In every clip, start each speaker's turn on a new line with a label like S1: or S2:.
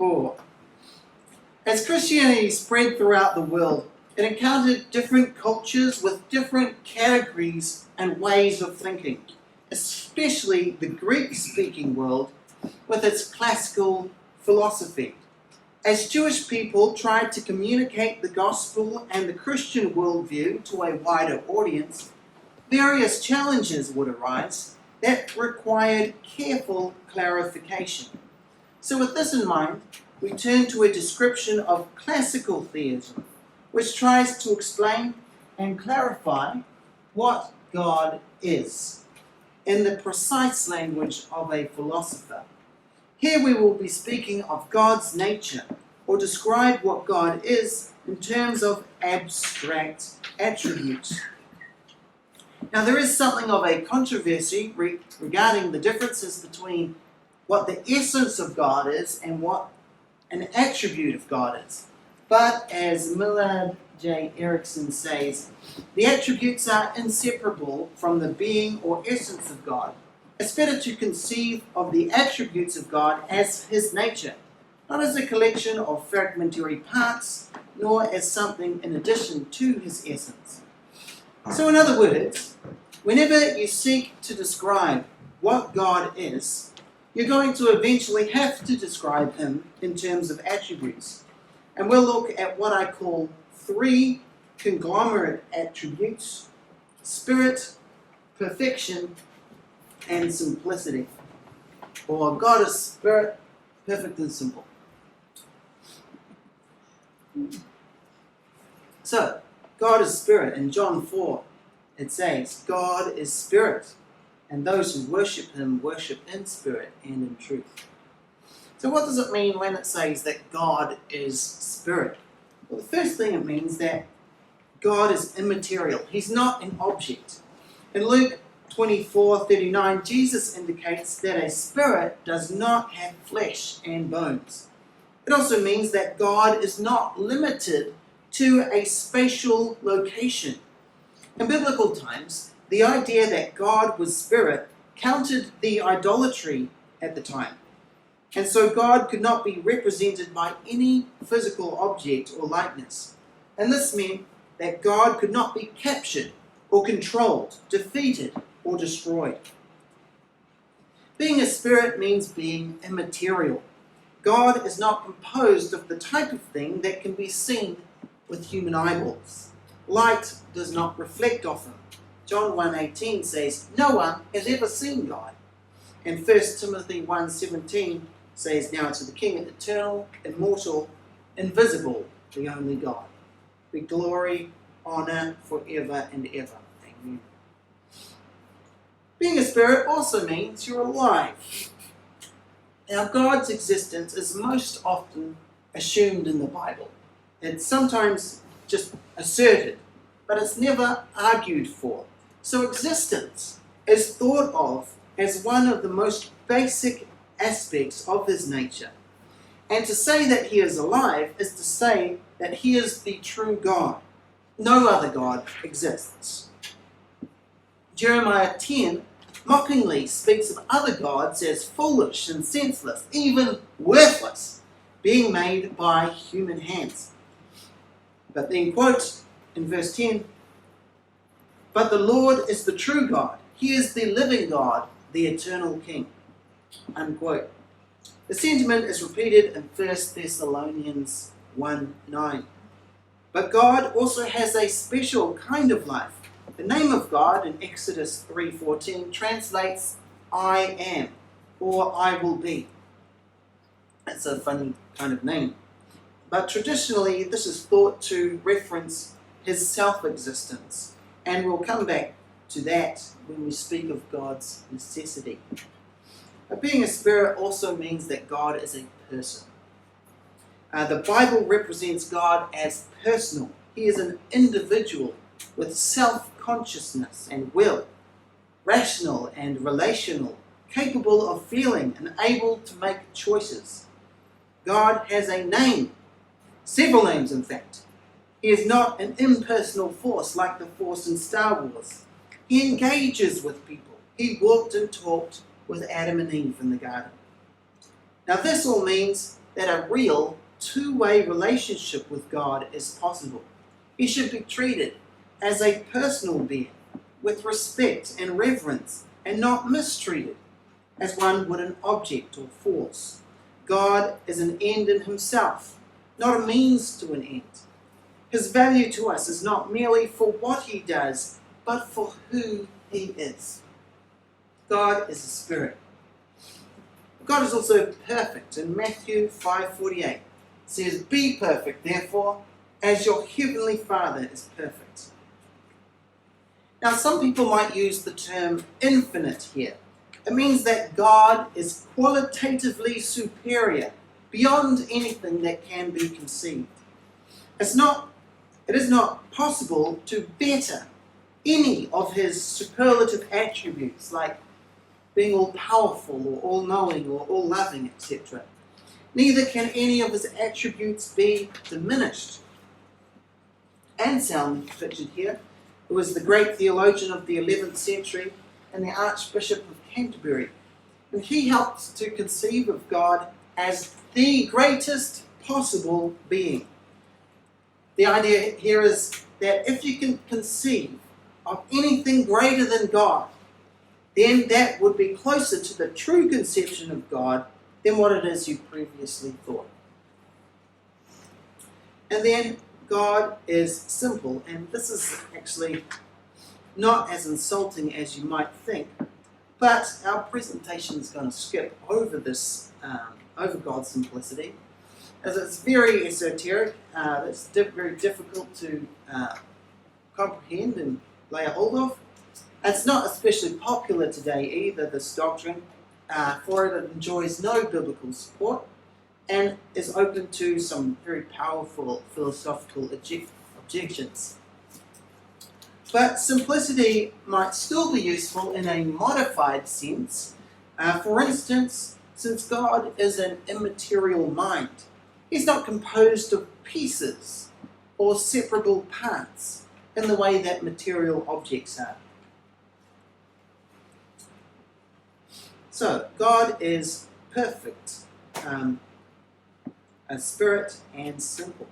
S1: 4. As Christianity spread throughout the world, it encountered different cultures with different categories and ways of thinking, especially the Greek-speaking world with its classical philosophy. As Jewish people tried to communicate the gospel and the Christian worldview to a wider audience, various challenges would arise that required careful clarification. So with this in mind, we turn to a description of classical theism, which tries to explain and clarify what God is in the precise language of a philosopher. Here we will be speaking of God's nature, or describe what God is in terms of abstract attributes. Now there is something of a controversy regarding the differences between what the essence of God is and what an attribute of God is. But as Millard J. Erickson says, the attributes are inseparable from the being or essence of God. It's better to conceive of the attributes of God as his nature, not as a collection of fragmentary parts, nor as something in addition to his essence. So in other words, whenever you seek to describe what God is, you're going to eventually have to describe him in terms of attributes. And we'll look at what I call 3 conglomerate attributes: spirit, perfection, and simplicity. Or God is spirit, perfect and simple. So, God is spirit. In John 4, it says, God is spirit, and those who worship him worship in spirit and in truth. So what does it mean when it says that God is spirit? Well, the first thing it means that God is immaterial. He's not an object. In Luke 24:39, Jesus indicates that a spirit does not have flesh and bones. It also means that God is not limited to a spatial location. In biblical times, the idea that God was spirit countered the idolatry at the time. And so God could not be represented by any physical object or likeness. And this meant that God could not be captured or controlled, defeated or destroyed. Being a spirit means being immaterial. God is not composed of the type of thing that can be seen with human eyeballs. Light does not reflect off him. John 1:18 says, no one has ever seen God. And 1 Timothy 1:17 says, now to the King, eternal, immortal, invisible, the only God, be glory, honor, forever and ever. Amen. Being a spirit also means you're alive. Now, God's existence is most often assumed in the Bible. It's sometimes just asserted, but it's never argued for. So existence is thought of as one of the most basic aspects of his nature. And to say that he is alive is to say that he is the true God. No other God exists. Jeremiah 10 mockingly speaks of other gods as foolish and senseless, even worthless, being made by human hands. But then quotes in verse 10, but the Lord is the true God. He is the living God, the eternal King. Unquote. The sentiment is repeated in 1 Thessalonians 1:9. But God also has a special kind of life. The name of God in Exodus 3:14 translates I am, or I will be. That's a funny kind of name. But traditionally, this is thought to reference his self-existence. And we'll come back to that when we speak of God's necessity. But being a spirit also means that God is a person. The Bible represents God as personal. He is an individual with self-consciousness and will, rational and relational, capable of feeling and able to make choices. God has a name, several names in fact. He is not an impersonal force like the Force in Star Wars. He engages with people. He walked and talked with Adam and Eve in the garden. Now this all means that a real two-way relationship with God is possible. He should be treated as a personal being with respect and reverence, and not mistreated as one would an object or force. God is an end in himself, not a means to an end. His value to us is not merely for what he does, but for who he is. God is a spirit. God is also perfect. In Matthew 5:48, it says, "Be perfect, therefore, as your heavenly Father is perfect." Now, some people might use the term infinite here. It means that God is qualitatively superior, beyond anything that can be conceived. It is not possible to better any of his superlative attributes, like being all-powerful or all-knowing or all-loving, etc. Neither can any of his attributes be diminished. Anselm, pictured here, who was the great theologian of the 11th century and the Archbishop of Canterbury, and he helped to conceive of God as the greatest possible being. The idea here is that if you can conceive of anything greater than God, then that would be closer to the true conception of God than what it is you previously thought. And then God is simple, and this is actually not as insulting as you might think, but our presentation is going to skip over this, over God's simplicity, as it's very esoteric. It's very difficult to comprehend and lay a hold of. It's not especially popular today either, this doctrine, for it enjoys no biblical support and is open to some very powerful philosophical objections. But simplicity might still be useful in a modified sense. For instance, since God is an immaterial mind, he's not composed of pieces or separable parts in the way that material objects are. So, God is perfect, a spirit, and simple.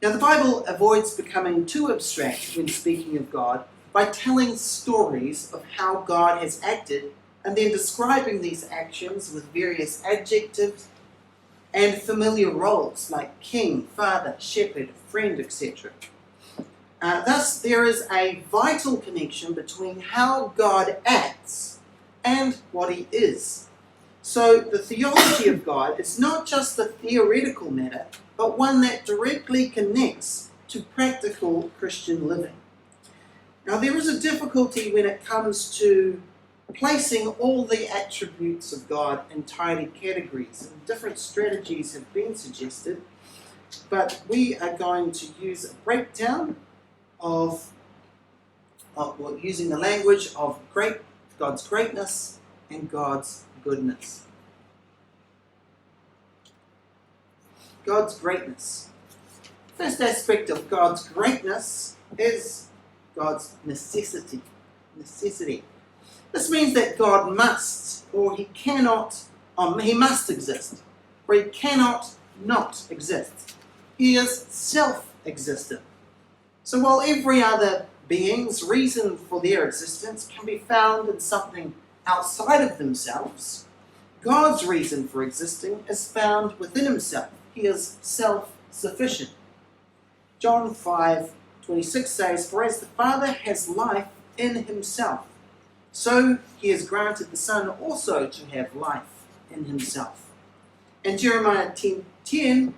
S1: Now, the Bible avoids becoming too abstract when speaking of God by telling stories of how God has acted and then describing these actions with various adjectives and familiar roles like king, father, shepherd, friend, etc. Thus, there is a vital connection between how God acts and what he is. So the theology of God is not just a theoretical matter, but one that directly connects to practical Christian living. Now, there is a difficulty when it comes to placing all the attributes of God in tidy categories, and different strategies have been suggested, but we are going to use a breakdown using the language of God's greatness and God's goodness. God's greatness. First aspect of God's greatness is God's necessity. This means that God must, or he cannot, he must exist, or he cannot not exist. He is self-existent. So while every other being's reason for their existence can be found in something outside of themselves, God's reason for existing is found within himself. He is self-sufficient. John 5:26 says, "For as the Father has life in himself, so he has granted the Son also to have life in himself." And Jeremiah 10:10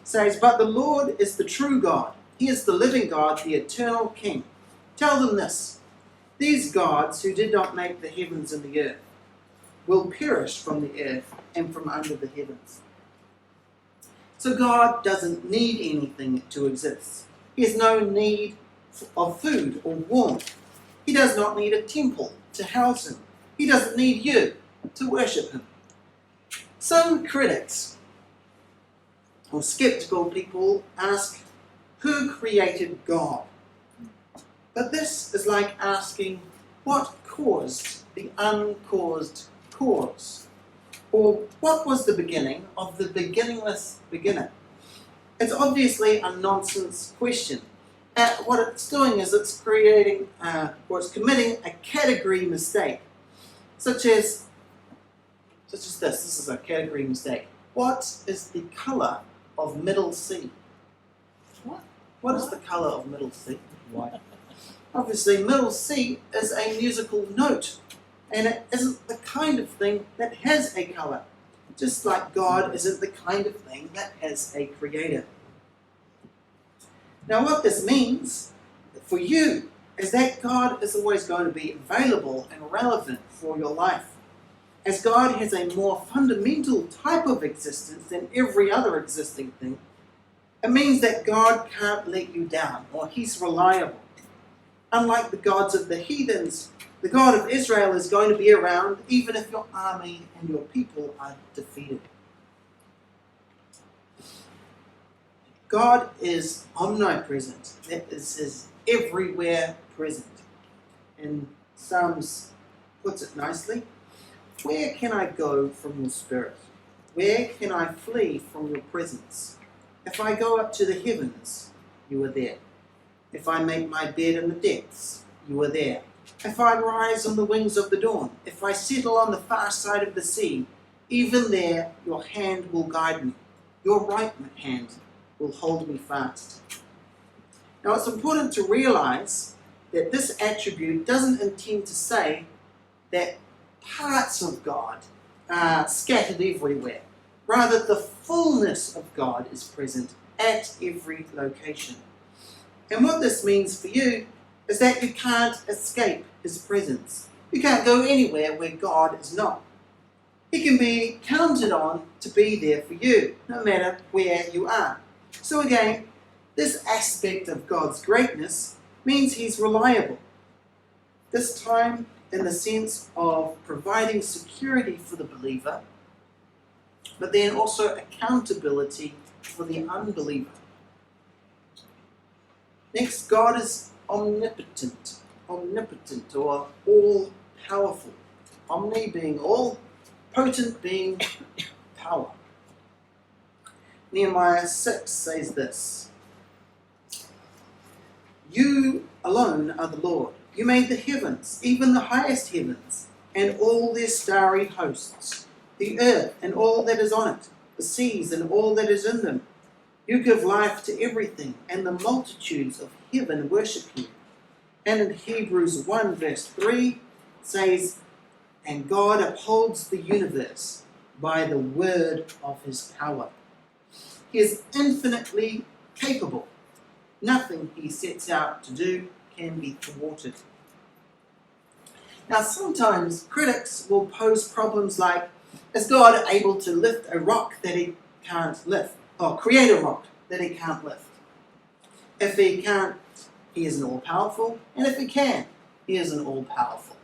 S1: says, "But the Lord is the true God. He is the living God, the eternal King. Tell them this, these gods who did not make the heavens and the earth will perish from the earth and from under the heavens." So God doesn't need anything to exist. He has no need of food or warmth. He does not need a temple to house him. He doesn't need you to worship him. Some critics or skeptical people ask, who created God? But this is like asking, what caused the uncaused cause? Or what was the beginning of the beginningless beginner? It's obviously a nonsense question. What it's doing is it's creating, or it's committing a category mistake, such as this. This is a category mistake. What is the colour of middle C? What is the colour of middle C?
S2: White.
S1: Obviously, middle C is a musical note, and it isn't the kind of thing that has a colour, just like God isn't the kind of thing that has a creator. Now, what this means for you is that God is always going to be available and relevant for your life. As God has a more fundamental type of existence than every other existing thing, it means that God can't let you down, or He's reliable. Unlike the gods of the heathens, the God of Israel is going to be around even if your army and your people are defeated. God is omnipresent. That is His everywhere present. And Psalms puts it nicely. Where can I go from your spirit? Where can I flee from your presence? If I go up to the heavens, you are there. If I make my bed in the depths, you are there. If I rise on the wings of the dawn, if I settle on the far side of the sea, even there your hand will guide me. Your right hand will hold me fast. Now it's important to realize that this attribute doesn't intend to say that parts of God are scattered everywhere. Rather, the fullness of God is present at every location. And what this means for you is that you can't escape His presence. You can't go anywhere where God is not. He can be counted on to be there for you, no matter where you are. So again, this aspect of God's greatness means He's reliable. This time in the sense of providing security for the believer, but then also accountability for the unbeliever. Next, God is omnipotent or all-powerful. Omni being all, potent being power. Nehemiah 6 says this: You alone are the Lord. You made the heavens, even the highest heavens, and all their starry hosts, the earth and all that is on it, the seas and all that is in them. You give life to everything, and the multitudes of heaven worship you. And in Hebrews 1 verse 3 says, And God upholds the universe by the word of His power. He is infinitely capable. Nothing He sets out to do can be thwarted. Now sometimes critics will pose problems like, is God able to lift a rock that He can't lift? Or create a rock that He can't lift? If He can't, He isn't all-powerful, and if He can, He isn't all-powerful.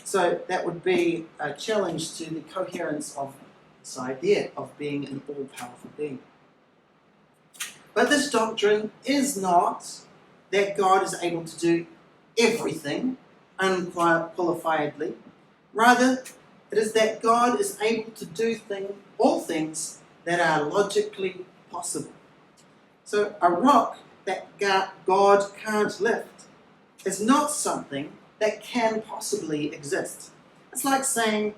S1: So that would be a challenge to the coherence of this idea of being an all-powerful being. But this doctrine is not that God is able to do everything unqualifiedly. Rather, it is that God is able to do all things that are logically possible. So a rock that God can't lift is not something that can possibly exist. It's like saying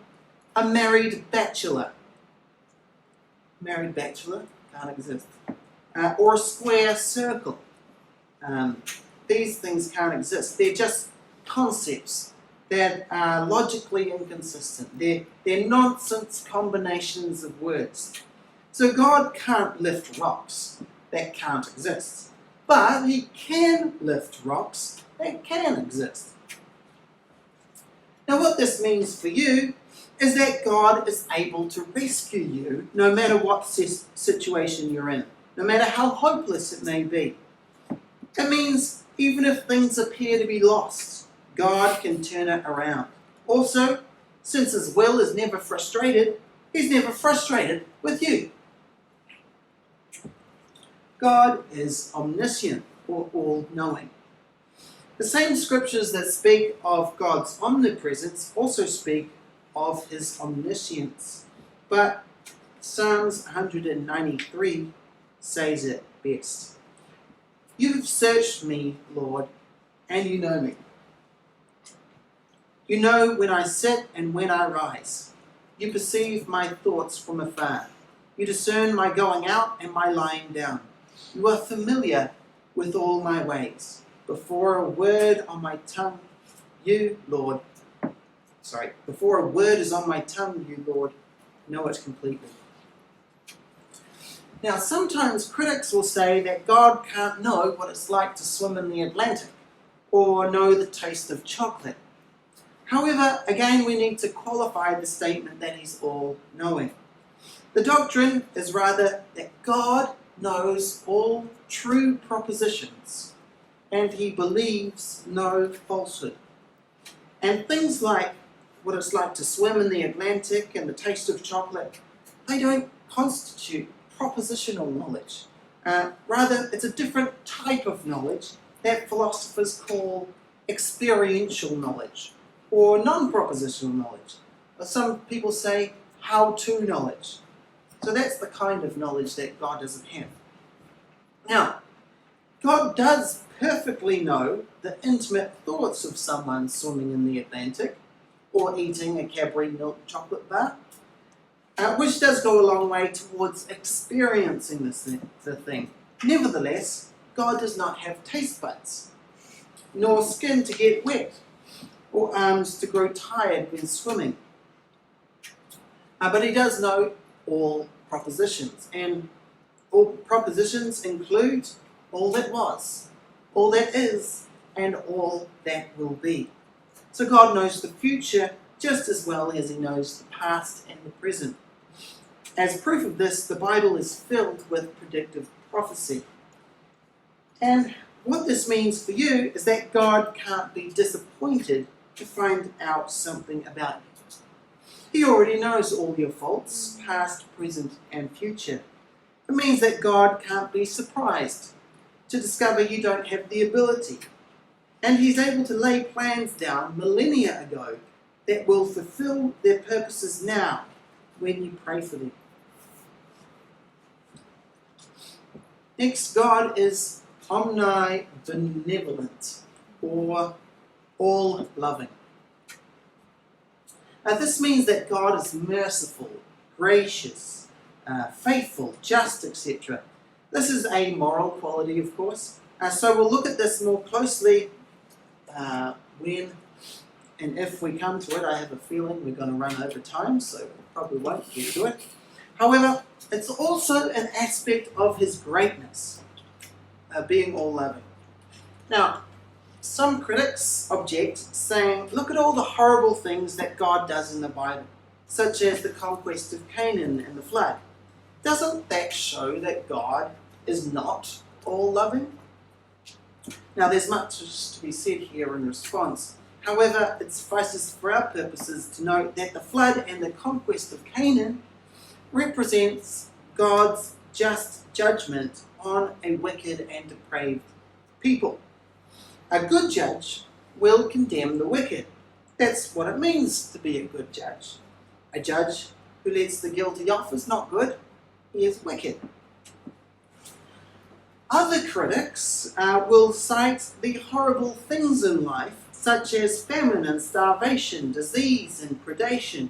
S1: a married bachelor. Married bachelor can't exist. Or a square circle. These things can't exist. They're just concepts that are logically inconsistent. They're nonsense combinations of words. So God can't lift rocks that can't exist. But He can lift rocks that can exist. Now what this means for you is that God is able to rescue you no matter what situation you're in, no matter how hopeless it may be. It means even if things appear to be lost, God can turn it around. Also, since His will is never frustrated, He's never frustrated with you. God is omniscient, or all-knowing. The same scriptures that speak of God's omnipresence also speak of his omniscience. But Psalms 193 says it best. You've searched me, Lord, and you know me. You know when I sit and when I rise. You perceive my thoughts from afar. You discern my going out and my lying down. You are familiar with all my ways. Before a word on my tongue, before a word is on my tongue, you, Lord, know it completely. Now, sometimes critics will say that God can't know what it's like to swim in the Atlantic or know the taste of chocolate. However, again, we need to qualify the statement that he's all-knowing. The doctrine is rather that God knows all true propositions and he believes no falsehood. And things like what it's like to swim in the Atlantic and the taste of chocolate, they don't constitute propositional knowledge. Rather, it's a different type of knowledge that philosophers call experiential knowledge or non-propositional knowledge. Or some people say how-to knowledge. So that's the kind of knowledge that God doesn't have. Now, God does perfectly know the intimate thoughts of someone swimming in the Atlantic or eating a Cadbury milk chocolate bar, which does go a long way towards experiencing the thing. Nevertheless, God does not have taste buds, nor skin to get wet, or arms to grow tired when swimming. But he does know all propositions, and all propositions include all that was, all that is, and all that will be. So God knows the future just as well as he knows the past and the present. As proof of this, the Bible is filled with predictive prophecy. And what this means for you is that God can't be disappointed to find out something about you. He already knows all your faults, past, present, and future. It means that God can't be surprised to discover you don't have the ability. And he's able to lay plans down millennia ago that will fulfill their purposes now when you pray for them. Next, God is omnibenevolent, or all-loving. This means that God is merciful, gracious, faithful, just, etc. This is a moral quality, of course. So we'll look at this more closely when and if we come to it. I have a feeling we're going to run over time, so we probably won't get to it. However, it's also an aspect of his greatness, being all-loving. Now, some critics object, saying, look at all the horrible things that God does in the Bible, such as the conquest of Canaan and the flood. Doesn't that show that God is not all-loving? Now, there's much to be said here in response. However, it suffices for our purposes to note that the flood and the conquest of Canaan represents God's just judgment on a wicked and depraved people. A good judge will condemn the wicked. That's what it means to be a good judge. A judge who lets the guilty off is not good, he is wicked. Other critics will cite the horrible things in life, such as famine and starvation, disease and predation,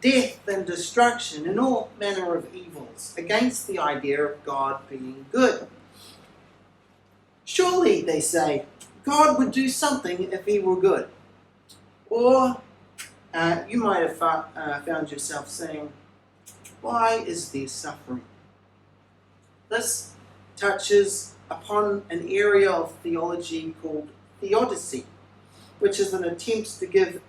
S1: death and destruction, and all manner of evils, against the idea of God being good. Surely, they say, God would do something if he were good. Or you might have found yourself saying, why is there suffering? This touches upon an area of theology called theodicy, which is an attempt to give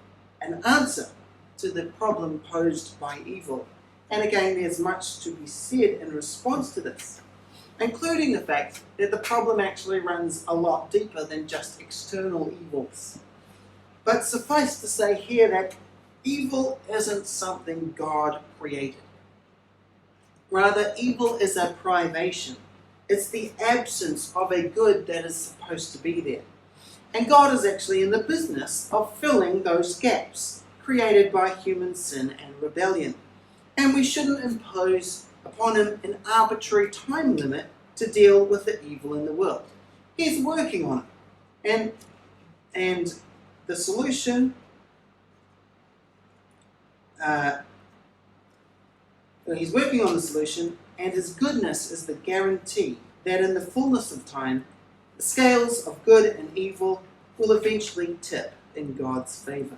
S1: an answer to the problem posed by evil. And again, there's much to be said in response to this, including the fact that the problem actually runs a lot deeper than just external evils. But suffice to say here that evil isn't something God created. Rather, evil is a privation. It's the absence of a good that is supposed to be there. And God is actually in the business of filling those gaps created by human sin and rebellion. And we shouldn't impose upon him an arbitrary time limit to deal with the evil in the world. He's working on it. And the solution he's working on the solution, and his goodness is the guarantee that in the fullness of time, the scales of good and evil will eventually tip in God's favour.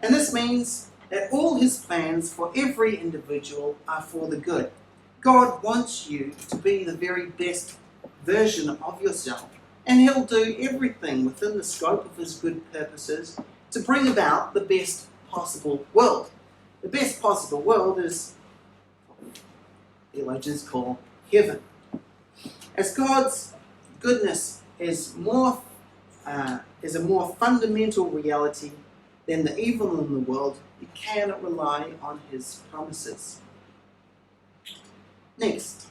S1: And this means that all his plans for every individual are for the good. God wants you to be the very best version of yourself, and he'll do everything within the scope of his good purposes to bring about the best possible world. The best possible world is what theologians call heaven. As God's goodness is a more fundamental reality than the evil in the world, you cannot rely on his promises. Next,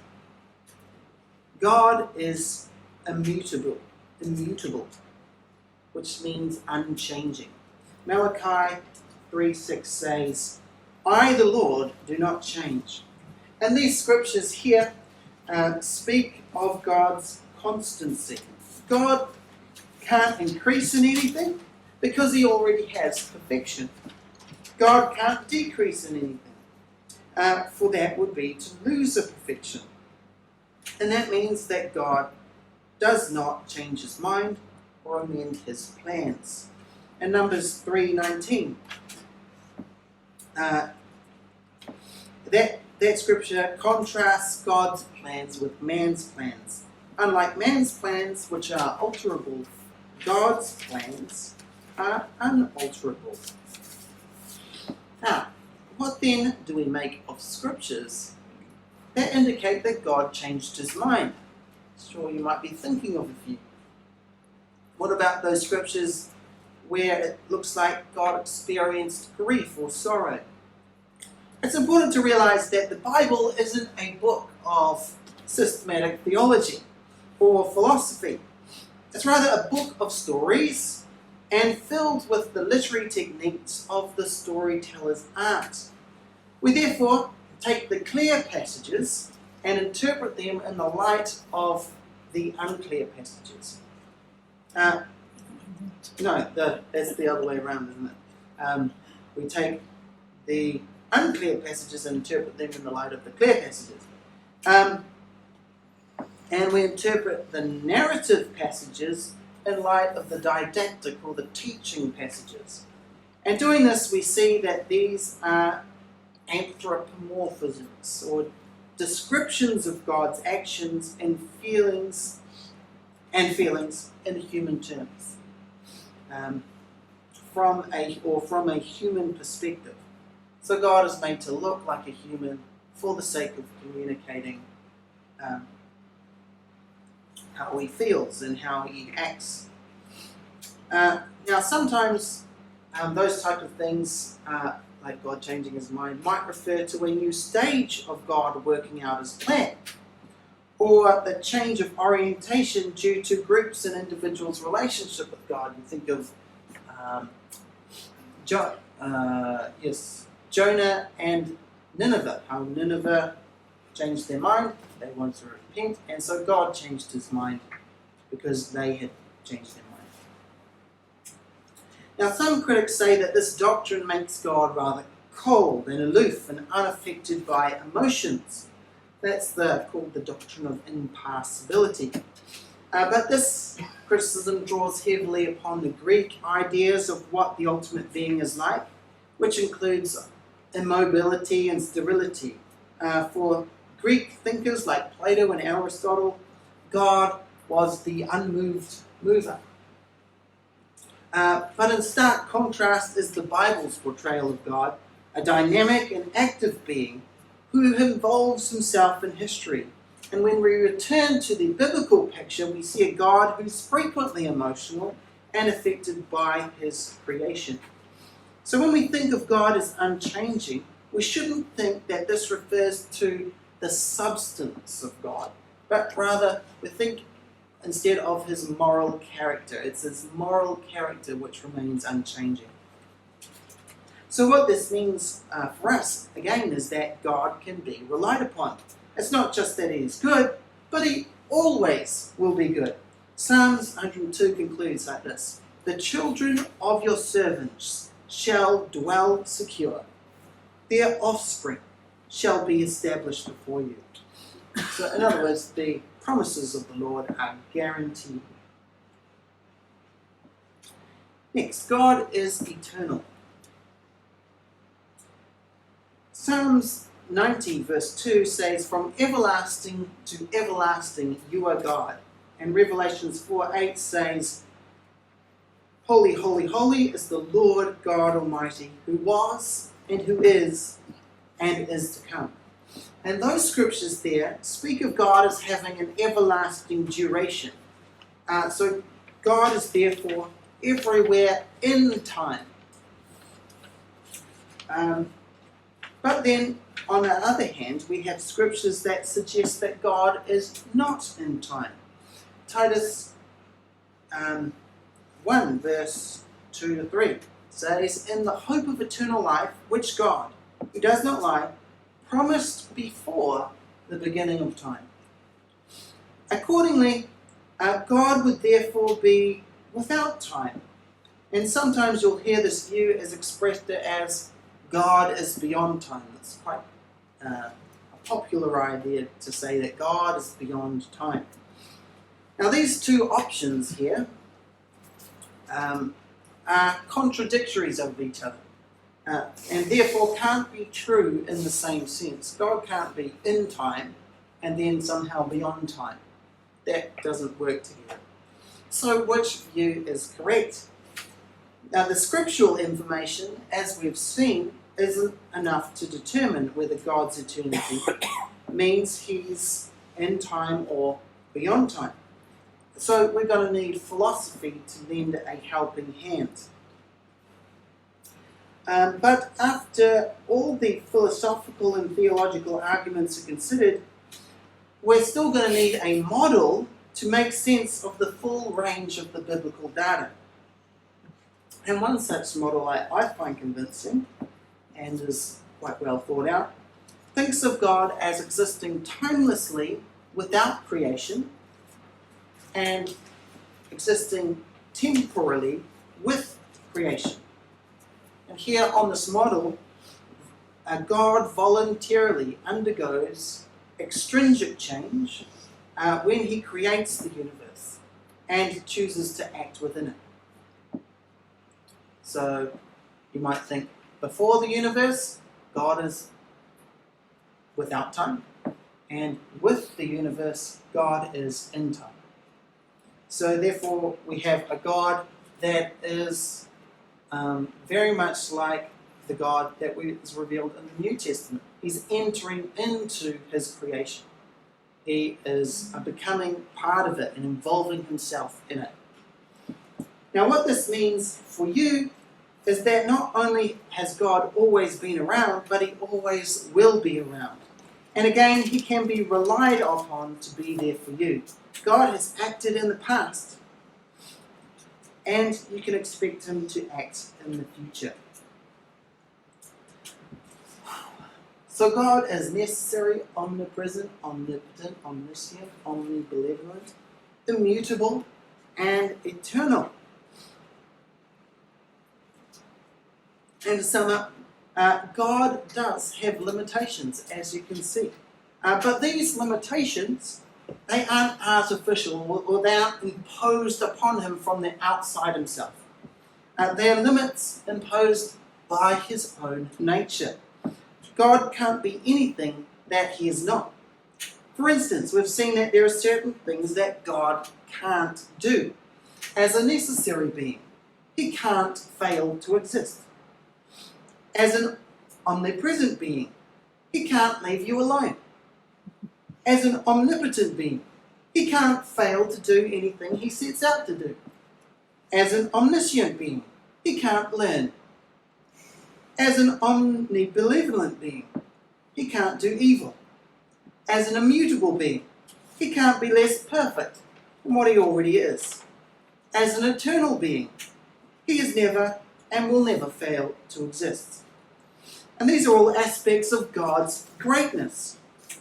S1: God is immutable, which means unchanging. Malachi 3:6 says, I, the Lord, do not change. And these scriptures here speak of God's constancy. God can't increase in anything because he already has perfection. God can't decrease in anything, for that would be to lose a perfection. And that means that God does not change his mind or amend his plans. And Numbers 3:19, that scripture contrasts God's plans with man's plans. Unlike man's plans, which are alterable, God's plans are unalterable. Now, what then do we make of scriptures that indicate that God changed his mind? Sure, you might be thinking of a few. What about those scriptures where it looks like God experienced grief or sorrow? It's important to realize that the Bible isn't a book of systematic theology or philosophy. It's rather a book of stories and filled with the literary techniques of the storyteller's art. We therefore take the clear passages and interpret them in the light of the unclear passages. That's the other way around, isn't it? We take the unclear passages and interpret them in the light of the clear passages. And we interpret the narrative passages in light of the didactic or the teaching passages. And doing this, we see that these are anthropomorphisms, or descriptions of God's actions and feelings in human terms, from a human perspective. So God is made to look like a human for the sake of communicating how he feels and how he acts. Now, sometimes those type of things, like God changing his mind, might refer to a new stage of God working out his plan, or the change of orientation due to groups and individuals' relationship with God. You think of Jonah and Nineveh, how Nineveh changed their mind, they wanted to repent, and so God changed his mind because they had changed their mind. Now, some critics say that this doctrine makes God rather cold and aloof and unaffected by emotions. That's called the doctrine of impassibility. But this criticism draws heavily upon the Greek ideas of what the ultimate being is like, which includes immobility and sterility. For Greek thinkers like Plato and Aristotle, God was the unmoved mover. But in stark contrast is the Bible's portrayal of God, a dynamic and active being who involves himself in history. And when we return to the biblical picture, we see a God who's frequently emotional and affected by his creation. So when we think of God as unchanging, we shouldn't think that this refers to the substance of God, but rather we think instead of his moral character. It's his moral character which remains unchanging. So what this means for us, again, is that God can be relied upon. It's not just that he is good, but he always will be good. Psalms 102 concludes like this: "The children of your servants shall dwell secure. Their offspring shall be established before you." So in other words, the promises of the Lord are guaranteed. Next, God is eternal. Psalms 90 verse 2 says, "From everlasting to everlasting you are God." And Revelations 4:8 says, "Holy, holy, holy is the Lord God Almighty, who was and who is and is to come." And those scriptures there speak of God as having an everlasting duration. So God is therefore everywhere in time. But then, on the other hand, we have scriptures that suggest that God is not in time. Titus 1 verse 2 to 3 says, "In the hope of eternal life, which God, who does not lie, promised before the beginning of time." Accordingly, God would therefore be without time. And sometimes you'll hear this view as expressed as God is beyond time. It's quite a popular idea to say that God is beyond time. Now these two options here are contradictories of each other. And therefore can't be true in the same sense. God can't be in time and then somehow beyond time. That doesn't work together. So which view is correct? Now the scriptural information, as we've seen, isn't enough to determine whether God's eternity means he's in time or beyond time. So we're going to need philosophy to lend a helping hand. But after all the philosophical and theological arguments are considered, we're still going to need a model to make sense of the full range of the biblical data. And one such model I find convincing, and is quite well thought out, thinks of God as existing timelessly without creation and existing temporally with creation. And here on this model, God voluntarily undergoes extrinsic change when he creates the universe and chooses to act within it. So you might think, before the universe, God is without time, and with the universe, God is in time. So therefore, we have a God that is very much like the God that is revealed in the New Testament. He's entering into his creation. He is becoming part of it and involving himself in it. Now what this means for you is that not only has God always been around, but he always will be around. And again, he can be relied upon to be there for you. God has acted in the past, and you can expect him to act in the future. So God is necessary, omnipresent, omnipotent, omniscient, omnibenevolent, immutable, and eternal. And to sum up, God does have limitations, as you can see. But these limitations, they aren't artificial, or they aren't imposed upon him from the outside himself. They are limits imposed by his own nature. God can't be anything that he is not. For instance, we've seen that there are certain things that God can't do. As a necessary being, he can't fail to exist. As an omnipresent being, he can't leave you alone. As an omnipotent being, he can't fail to do anything he sets out to do. As an omniscient being, he can't learn. As an omnibenevolent being, he can't do evil. As an immutable being, he can't be less perfect than what he already is. As an eternal being, he is never and will never fail to exist. And these are all aspects of God's greatness.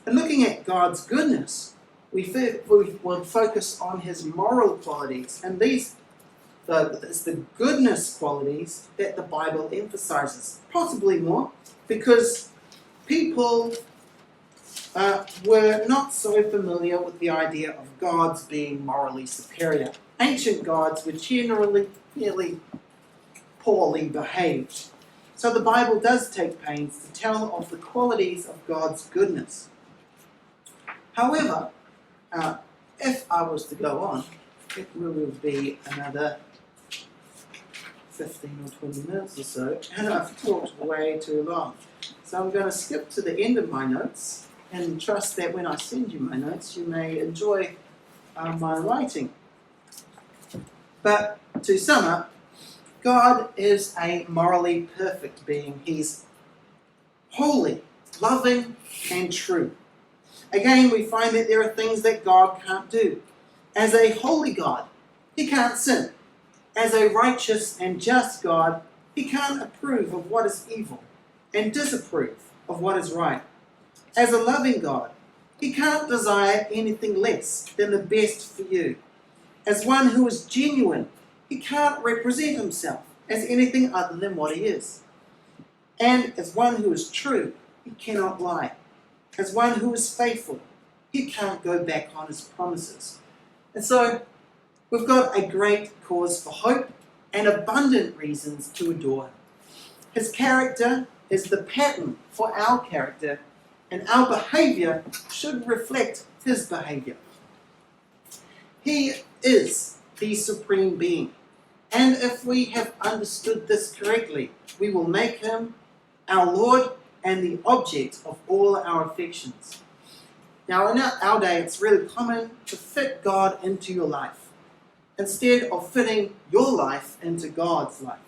S1: And looking at God's goodness, we will focus on his moral qualities, and it's the goodness qualities that the Bible emphasizes, possibly more, because people were not so familiar with the idea of gods being morally superior. Ancient gods were generally fairly poorly behaved. So the Bible does take pains to tell of the qualities of God's goodness. However, if I was to go on, it will be another 15 or 20 minutes or so, and I've talked way too long. So I'm going to skip to the end of my notes and trust that when I send you my notes, you may enjoy my writing. But to sum up, God is a morally perfect being. He's holy, loving, and true. Again, we find that there are things that God can't do. As a holy God, he can't sin. As a righteous and just God, he can't approve of what is evil and disapprove of what is right. As a loving God, he can't desire anything less than the best for you. As one who is genuine, he can't represent himself as anything other than what he is. And as one who is true, he cannot lie. As one who is faithful, he can't go back on his promises. And so, we've got a great cause for hope and abundant reasons to adore him. His character is the pattern for our character, and our behaviour should reflect his behaviour. He is the supreme being, and if we have understood this correctly, we will make him our Lord and the object of all our affections. Now, in our day, it's really common to fit God into your life, instead of fitting your life into God's life.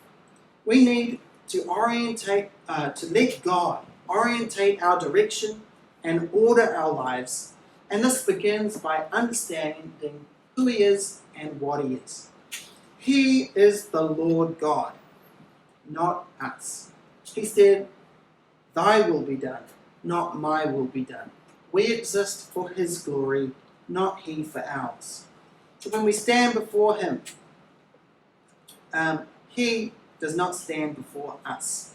S1: We need to let God orientate our direction and order our lives, and this begins by understanding who he is and what he is. He is the Lord God, not us. He said, "Thy will be done, not my will be done." We exist for his glory, not he for ours. So when we stand before him, he does not stand before us.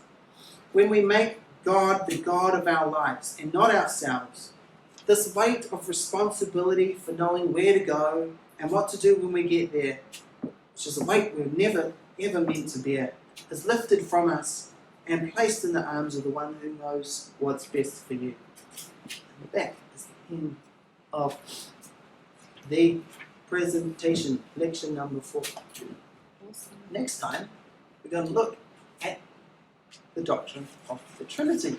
S1: When we make God the God of our lives and not ourselves, this weight of responsibility for knowing where to go and what to do when we get there, which is a weight we're never ever meant to bear, is lifted from us and placed in the arms of the one who knows what's best for you. And that is the end of the presentation, lecture number 4. Next time, we're going to look at the doctrine of the Trinity.